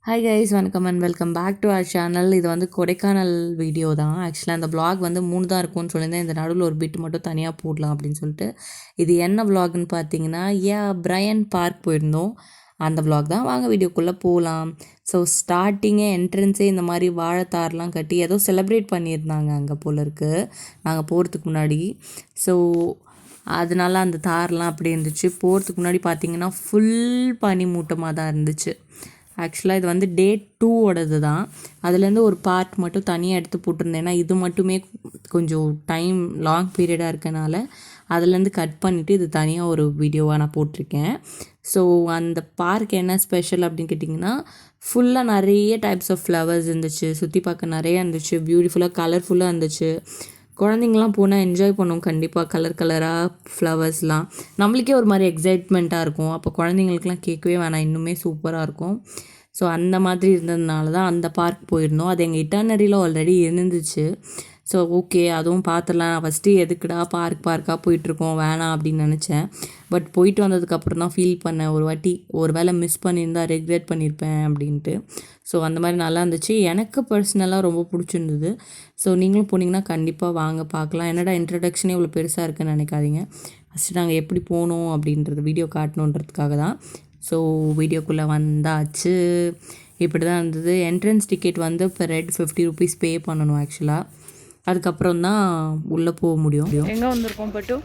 Hi guys, வணக்கம் and welcome back to our channel. இது வந்து கொடைக்கானல் வீடியோ தான். ஆக்சுவலாக அந்த vlog வந்து 3 தான் இருக்கும்னு சொல்லியிருந்தேன். இந்த நடுவில் ஒரு பிட் மட்டும் தனியாக போடலாம் அப்படின்னு சொல்லிட்டு. இது என்ன vlogன்னு பார்த்தீங்கன்னா, பிரையன் பார்க் போயிருந்தோம். அந்த vlog தான். வாங்க வீடியோக்குள்ளே போகலாம். ஸோ ஸ்டார்டிங்கே என்ட்ரன்ஸே இந்த மாதிரி வாழைத்தார்லாம் கட்டி ஏதோ செலிப்ரேட் பண்ணியிருந்தாங்க அங்கே போல இருக்குது, நாங்கள் போகிறதுக்கு முன்னாடி. ஸோ அதனால அந்த தார்லாம் அப்படி இருந்துச்சு. போகிறதுக்கு முன்னாடி பார்த்தீங்கன்னா ஃபுல் பனி மூட்டமாக தான் இருந்துச்சு. ஆக்சுவலாக இது வந்து டே 2 தான். அதுலேருந்து ஒரு பார்ட் மட்டும் தனியாக எடுத்து போட்டிருந்தேன். ஏன்னா இது மட்டுமே கொஞ்சம் டைம் லாங் பீரியடாக இருக்கனால அதுலேருந்து கட் பண்ணிவிட்டு இது தனியாக ஒரு வீடியோவாக நான் போட்டிருக்கேன். ஸோ அந்த பார்க் என்ன ஸ்பெஷல் அப்படின்னு கேட்டிங்கன்னா, ஃபுல்லாக நிறைய டைப்ஸ் ஆஃப் ஃப்ளவர்ஸ் இருந்துச்சு. சுற்றி பார்க்க நிறையா இருந்துச்சு. பியூட்டிஃபுல்லாக கலர்ஃபுல்லாக இருந்துச்சு. குழந்தைங்களாம் போனால் என்ஜாய் பண்ணுவோம் கண்டிப்பாக. கலர் கலராக ஃப்ளவர்ஸ்லாம் நம்மளுக்கே ஒரு மாதிரி எக்ஸைட்மெண்ட்டாக இருக்கும். அப்போ குழந்தைங்களுக்குலாம் கேட்கவே வேணாம், இன்னுமே சூப்பராக இருக்கும். ஸோ அந்த மாதிரி இருந்ததுனால தான் அந்த பார்க் போயிருந்தோம். அது எங்கள் இட்டர்னரியில் ஆல்ரெடி இருந்துச்சு. ஸோ ஓகே, அதுவும் பார்த்துடலாம். ஃபஸ்ட்டு எதுக்குடா பார்க்காக போயிட்டுருக்கோம், வேணாம் அப்படின்னு நினச்சேன். பட் போயிட்டு வந்ததுக்கப்புறம் தான் ஃபீல் பண்ணேன், ஒரு வாட்டி ஒரு வேளை மிஸ் பண்ணியிருந்தா ரெக்ரெட் பண்ணியிருப்பேன் அப்படின்ட்டு. ஸோ அந்த மாதிரி நல்லா இருந்துச்சு. எனக்கு பர்சனலாக ரொம்ப பிடிச்சிருந்தது. ஸோ நீங்களும் போனீங்கன்னா கண்டிப்பாக வாங்க பார்க்கலாம். என்னடா இன்ட்ரடக்ஷனே இவ்வளோ பெருசாக இருக்குன்னு நினைக்காதீங்க. ஃபஸ்ட்டு நாங்கள் எப்படி போனோம் அப்படின்றது வீடியோ காட்டணுன்றதுக்காக தான். ஸோ வீடியோக்குள்ளே வந்தாச்சு. இப்படி தான் இருந்தது. என்ட்ரன்ஸ் டிக்கெட் வந்து பெர் ஹெட் 50 rupees பே பண்ணணும் ஆக்சுவலாக. அதுக்கப்புறம் தான் உள்ளே போக முடியும். எங்கே வந்திருக்கோம் பட்டு?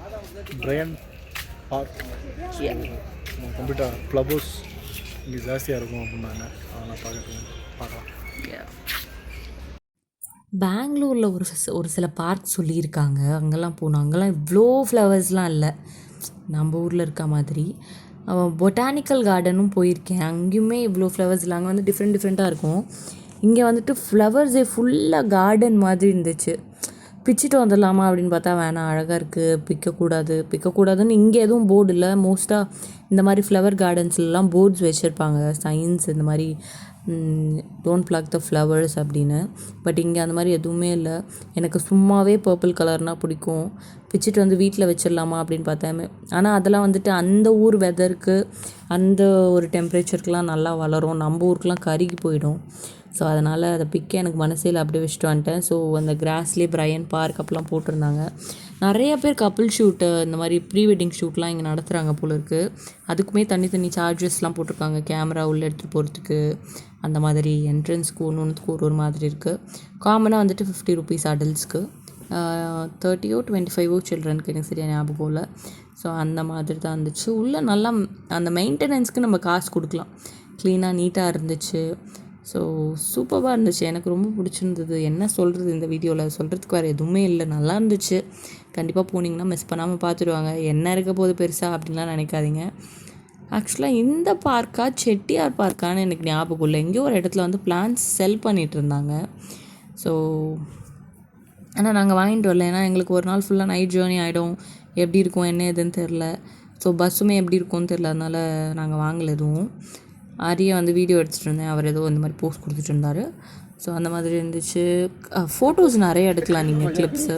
Brian park. கம்ப்ளீட்டாக ஃப்ளவர்ஸ் இங்கே ஜாஸ்தியாக இருக்கும் அப்படின்னாங்க. அதெல்லாம் பார்க்கலாம். பெங்களூரில் ஒரு சில பார்க் சொல்லியிருக்காங்க, அங்கெல்லாம் போனோம். அங்கெல்லாம் இவ்வளோ ஃப்ளவர்ஸ்லாம் இல்லை, நம்ம ஊரில் இருக்க மாதிரி. பொட்டானிக்கல் கார்டனும் போயிருக்கேன், அங்கேயுமே இவ்வளோ ஃப்ளவர்ஸ் இல்லை. அங்கே வந்து டிஃப்ரெண்ட்டாக இருக்கும். இங்கே வந்துட்டு ஃப்ளவர்ஸே ஃபுல்லாக கார்டன் மாதிரி இருந்துச்சு. பிச்சுட்டு வந்துடலாமா அப்படின்னு பார்த்தா வேணாம், அழகாக இருக்குது, பிக்கக்கூடாதுன்னு இங்கே எதுவும் போர்டு இல்லை. மோஸ்ட்டாக இந்த மாதிரி ஃப்ளவர் கார்டன்ஸ்லாம் போர்ட்ஸ் வச்சுருப்பாங்க, சயின்ஸ் இந்த மாதிரி டோன்ட் பிளக் த ஃப்ளவர்ஸ் அப்படின்னு. பட் இங்கே அந்த மாதிரி எதுவுமே இல்லை. எனக்கு சும்மாவே பர்பிள் கலர்னால் பிடிக்கும். பிச்சுட்டு வந்து வீட்டில் வச்சிடலாமா அப்படின்னு பார்த்தேன். ஆனால் அதெல்லாம் வந்துட்டு அந்த ஊர் வெதருக்கு, அந்த ஒரு டெம்பரேச்சருக்கெலாம் நல்லா வளரும். நம்ம ஊருக்கெலாம் கருகி போயிடும். ஸோ அதனால் அதை பிக்க எனக்கு மனசில் அப்படியே வச்சுட்டு வந்துட்டேன். ஸோ அந்த கிராஸ்லேயே பிரையன் பார்க் அப்பெல்லாம் போட்டிருந்தாங்க. நிறைய பேர் கப்புள் ஷூட்டு, இந்த மாதிரி ப்ரீ வெட்டிங் ஷூட்லாம் இங்கே நடத்துகிறாங்க போல இருக்குது. அதுக்குமே தனி சார்ஜஸ்லாம் போட்டிருக்காங்க, கேமரா உள்ளே எடுத்துகிட்டு போகிறதுக்கு. அந்த மாதிரி என்ட்ரன்ஸ்க்கு ஒன்றுக்கு ஒரு மாதிரி இருக்குது. காமனாக வந்துட்டு 50 rupees அடல்ட்ஸ்க்கு, 30 25 சில்ட்ரனுக்கு, எனக்கு சரியாக ஞாபகம் இல்லை. ஸோ அந்த மாதிரி தான் இருந்துச்சு. உள்ளே நல்லா அந்த மெயின்டெனன்ஸ்க்கு நம்ம காசு கொடுக்கலாம். க்ளீனாக நீட்டாக இருந்துச்சு. ஸோ சூப்பராக இருந்துச்சு. எனக்கு ரொம்ப பிடிச்சிருந்தது. என்ன சொல்கிறது, இந்த வீடியோவில் சொல்கிறதுக்கு வேறு எதுவுமே இல்லை. நல்லா இருந்துச்சு. கண்டிப்பாக போனீங்கன்னா மிஸ் பண்ணாமல் பார்த்துடுவாங்க. என்ன இருக்க போது பெருசாக அப்படின்லாம் நினைக்காதீங்க. ஆக்சுவலாக இந்த பார்க்கா செட்டியார் பார்க்கான்னு எனக்கு ஞாபகம் இல்லை. எங்கேயோ ஒரு இடத்துல வந்து பிளான்ஸ் செல் பண்ணிகிட்டு இருந்தாங்க. ஸோ ஆனால் நாங்கள் வாங்கிட்டு வரல. ஏன்னா எங்களுக்கு ஒரு நாள் ஃபுல்லாக நைட் ஜேர்னி ஆகிடும். எப்படி இருக்கும் என்ன ஏதுன்னு தெரில. ஸோ பஸ்ஸுமே எப்படி இருக்கும்னு தெரில, அதனால் நாங்கள் வாங்கலை எதுவும். ஆரியை வந்து வீடியோ எடுத்துகிட்டு இருந்தேன், அவர் ஏதோ இந்த மாதிரி போஸ்ட் கொடுத்துட்டு இருந்தார். ஸோ அந்த மாதிரி இருந்துச்சு. ஃபோட்டோஸ் நிறைய எடுக்கலாம், நீங்கள் கிளிப்ஸு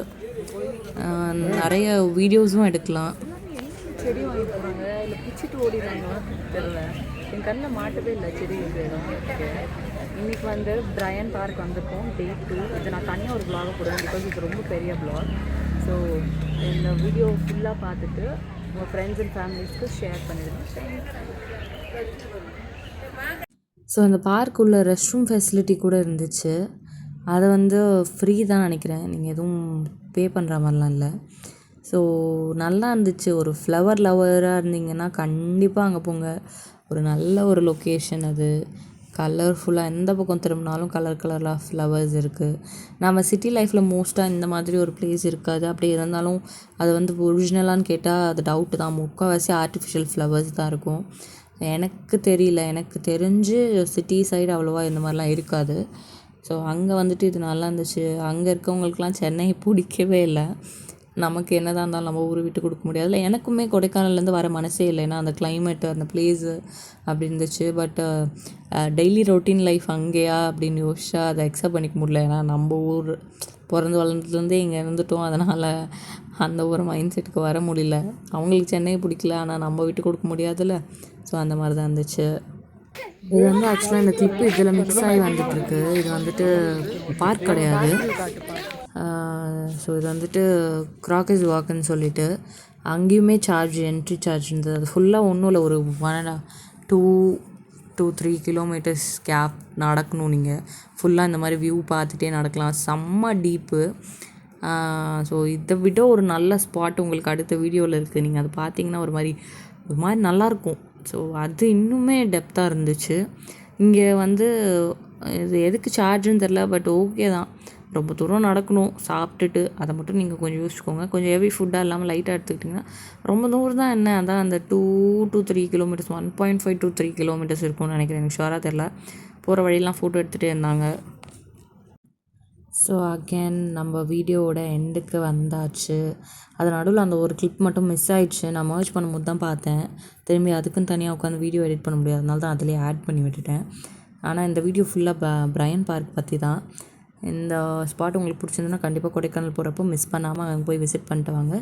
நிறைய வீடியோஸும் எடுக்கலாம். செடி வாங்கி போகிறாங்க, இல்லை பிச்சுட்டு ஓடிடுறாங்களா தெரியல. என் கண்ணில் மாட்டவே இல்லை செடி இடம். இன்றைக்கி வந்து பிரையன் பார்க் வந்திருக்கோம், டே 2. இது நான் தனியாக ஒரு vlog போடுவேன், பிகாஸ் இது ரொம்ப பெரிய vlog. ஸோ இந்த வீடியோ ஃபுல்லாக பார்த்துட்டு உங்கள் ஃப்ரெண்ட்ஸ் அண்ட் ஃபேமிலிஸ்க்கு ஷேர் பண்ணிடுங்க. ஸோ அந்த பார்க் உள்ள ரெஸ்ட் ரூம் ஃபெசிலிட்டி கூட இருந்துச்சு. அதை வந்து ஃப்ரீ தான் நினைக்கிறேன், நீங்கள் எதுவும் பே பண்ணுற மாதிரிலாம் இல்லை. ஸோ நல்லா இருந்துச்சு. ஒரு ஃப்ளவர் லவராக இருந்தீங்கன்னா கண்டிப்பாக அங்கே போங்க. ஒரு நல்ல ஒரு லொக்கேஷன் அது. கலர்ஃபுல்லாக எந்த பக்கம் திரும்பினாலும் கலராக ஃப்ளவர்ஸ் இருக்குது. நம்ம சிட்டி லைஃப்பில் மோஸ்ட்டாக இந்த மாதிரி ஒரு பிளேஸ் இருக்காது. அப்படி இருந்தாலும் அது வந்து ஒரிஜினலான்னு கேட்டால் அது டவுட்டு தான். முக்கால்வாசி ஆர்டிஃபிஷியல் ஃப்ளவர்ஸ் தான் இருக்கும். எனக்கு தெரியல, எனக்கு தெரிஞ்சு சிட்டி சைடு அவ்வளோவா இந்த மாதிரிலாம் இருக்காது. ஸோ அங்கே வந்துட்டு இது நல்லா இருந்துச்சு. அங்கே இருக்கவங்களுக்குலாம் சென்னை பிடிக்கவே இல்லை. நமக்கு என்ன தான் இருந்தாலும் நம்ம ஊரை விட்டு கொடுக்க முடியாதுல்ல. எனக்குமே கொடைக்கானல்லேருந்து வர மனசே இல்லை, ஏன்னா அந்த கிளைமேட்டு அந்த பிளேஸு அப்படி இருந்துச்சு. பட் டெய்லி ரொட்டீன் லைஃப் அங்கேயா அப்படின்னு யோசிச்சா அதை அக்செப்ட் பண்ணிக்க முடியல. ஏன்னா நம்ம ஊர் பிறந்து வளர்ந்ததுலேருந்தே இங்கே இருந்துட்டோம். அதனால் அந்த ஒரு மைண்ட் செட்டுக்கு வர முடியல. அவங்களுக்கு சென்னை பிடிக்கல, ஆனால் நம்ம விட்டு கொடுக்க முடியாதுல்ல. ஸோ அந்த மாதிரி தான் இருந்துச்சு. இது வந்து ஆக்சுவலாக இந்த கிளிப்பு இதில் மிக்ஸ் ஆகி வந்துட்டுருக்கு. இது வந்துட்டு பார்க் கிடையாது. ஸோ இது வந்துட்டு க்ராக்கர்ஸ் வாக்குன்னு சொல்லிட்டு அங்கேயுமே என்ட்ரி சார்ஜ் இருந்தது. அது ஃபுல்லாக ஒன்றும் இல்லை, ஒரு 2-3 கிலோமீட்டர்ஸ் கேப் நடக்கணும். நீங்கள் ஃபுல்லாக இந்த மாதிரி வியூ பார்த்துட்டே நடக்கலாம். செம்ம டீப்பு. ஸோ இதை விட ஒரு நல்ல ஸ்பாட் உங்களுக்கு அடுத்த வீடியோவில் இருக்குது. நீங்கள் அதை பார்த்தீங்கன்னா ஒரு மாதிரி நல்லாயிருக்கும். ஸோ அது இன்னுமே டெப்த்தாக இருந்துச்சு. இங்கே வந்து இது எதுக்கு சார்ஜுன்னு தெரில, பட் ஓகே தான். ரொம்ப தூரம் நடக்கணும். சாப்பிட்டுட்டு அதை மட்டும் நீங்கள் கொஞ்சம் யோசிச்சுக்கோங்க. கொஞ்சம் ஹெவி ஃபுட்டாக இல்லாமல் லைட்டாக எடுத்துக்கிட்டிங்கன்னா ரொம்ப தூரம் தான். என்ன அதான் அந்த 2-3 கிலோமீட்டர்ஸ் 1.5 to 3 கிலோமீட்டர்ஸ் இருக்கும்னு நினைக்கிறேன். எனக்கு ஷுவராக தெரில. போகிற வழியெலாம் ஃபோட்டோ எடுத்துகிட்டே இருந்தாங்க. ஸோ அகேன் நம்ம வீடியோவோட எண்டுக்கு வந்தாச்சு. அது நடுவில் அந்த ஒரு கிளிப் மட்டும் மிஸ் ஆயிடுச்சு. நான் மர்ஜ் பண்ணும்போது தான் பார்த்தேன். திரும்பி அதுக்குன்னு தனியாக உட்காந்து வீடியோ எடிட் பண்ண முடியாது, அதனால தான் அதிலே ஆட் பண்ணி விட்டுட்டேன். ஆனால் இந்த வீடியோ ஃபுல்லாக பிரையன் பார்க் பற்றி தான். இந்த ஸ்பாட் உங்களுக்கு பிடிச்சிருந்துன்னா கண்டிப்பாக கொடைக்கானல் போகிறப்போ மிஸ் பண்ணாமல் அங்கே போய் விசிட் பண்ணிட்டு வாங்க.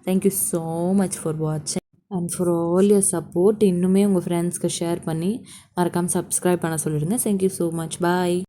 தேங்க்யூ ஸோ மச் ஃபார் வாட்சிங் and for all your support. இன்னுமே உங்கள் ஃப்ரெண்ட்ஸ்க்கு ஷேர் பண்ணி மறக்காமல் சப்ஸ்கிரைப் பண்ண சொல்லிடுங்க. Thank you so much. பாய்.